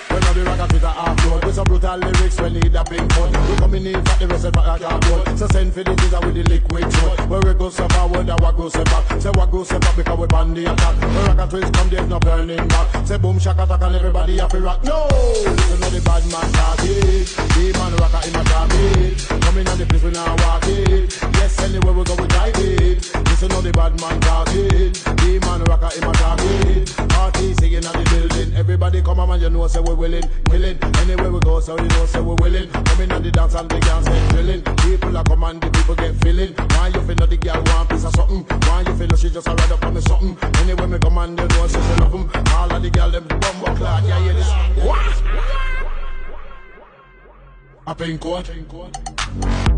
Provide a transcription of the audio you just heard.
When all the rockers with a half-load, with some brutal lyrics, we need a big foot. We coming in for the rest of our cardboard. So send for the teaser with the liquid throat. Where we go so forward, and what go so back. Say what go so back because we ban the attack. When rocker twins come, there's no turning back. Say boom, shaka, attack, and everybody have to rock. No! Listen to the bad man target. The man rocker in my target. Coming on the place we now walk it. Yes, anywhere we go we drive it. Listen to the bad man target. The man rocker in my target. Party singing at the building. Everybody come on, man, you know say we're willing. Anywhere we go, so you know say we're willing. Coming on the dance and the girls get drilling. People are come and the people get feeling. Why you feel that the girl want piece of something? Why you feel that she just a ride up on me something? Anyway me come and you know say she love them. All of the girls them bumbo clad, yeah hear this. What? A pink coat.